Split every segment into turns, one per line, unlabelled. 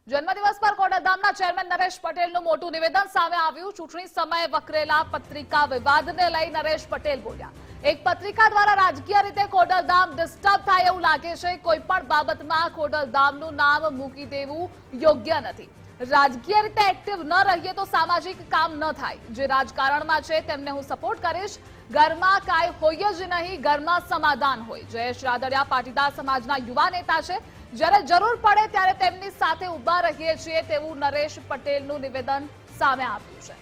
જન્મદિવસ પર ખોડલધામના ચેરમેન નરેશ પટેલનું મોટું નિવેદન સામે આવ્યું। ચૂંટણી સમયે વકરેલા પત્રિકા વિવાદને લઈ નરેશ પટેલ બોલ્યા। એક પત્રિકા દ્વારા રાજકીય રીતે ખોડલધામ ડિસ્ટર્બ થાય એવું લાગે છે। કોઈ પણ બાબતમાં ખોડલધામનું નામ મૂકી દેવું યોગ્ય નથી। રાજકીય રીતે એક્ટિવ ન રહીએ તો સામાજિક કામ ન થાય। જે રાજકારણમાં છે તેમને હું સપોર્ટ કરીશ। ઘરમાં કાંઈ હોય જ નહીં, ઘરમાં સમાધાન હોય। જયેશ રાદડિયા પાટીદાર સમાજના યુવા નેતા છે। જ્યારે જરૂર પડે ત્યારે તેમની સાથે ઊભા રહીએ છીએ તેવું નરેશ પટેલનું નિવેદન સામે આવ્યું છે।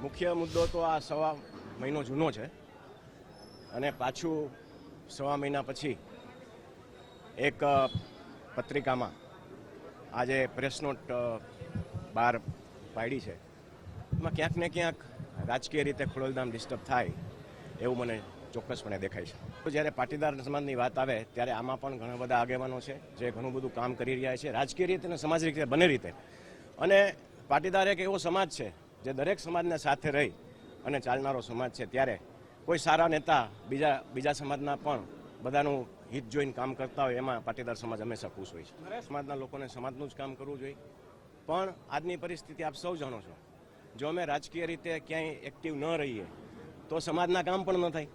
મુખ્ય મુદ્દો તો આ સવા મહિનો જૂનો છે અને પાછું સવા મહિના પછી એક પત્રિકામાં આજે પ્રેસ નોટ બહાર પાડી છે। એમાં ક્યાંક ને ક્યાંક રાજકીય રીતે ખોડલધામ ડિસ્ટર્બ થાય એવું મને ચોક્કસપણે દેખાય છે। જ્યારે પાટીદાર સમાજની વાત આવે ત્યારે આમાં પણ ઘણા બધા આગેવાનો છે જે ઘણું બધું કામ કરી રહ્યા છે રાજકીય રીતે અને સામાજિક રીતે બંને રીતે। અને પાટીદાર એક એવો સમાજ છે જે દરેક સમાજને સાથે રહી અને ચાલનારો સમાજ છે। ત્યારે કોઈ સારા નેતા બીજા સમાજના પણ બધાનું હિત જોઈને કામ કરતા હોય એમાં પાટીદાર સમાજ હંમેશા ખુશ હોય છે। સમાજના લોકોને સમાજનું જ કામ કરવું જોઈએ। પણ આજની પરિસ્થિતિ આપ સૌ જાણો છો, જો અમે રાજકીય રીતે ક્યાંય એક્ટિવ ન રહીએ તો સમાજના કામ પણ ન થાય।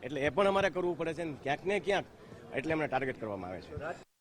એટલે એ પણ અમારે કરવું પડે છે ને ક્યાંક ને ક્યાંક એટલે અમને ટાર્ગેટ કરવામાં આવે છે।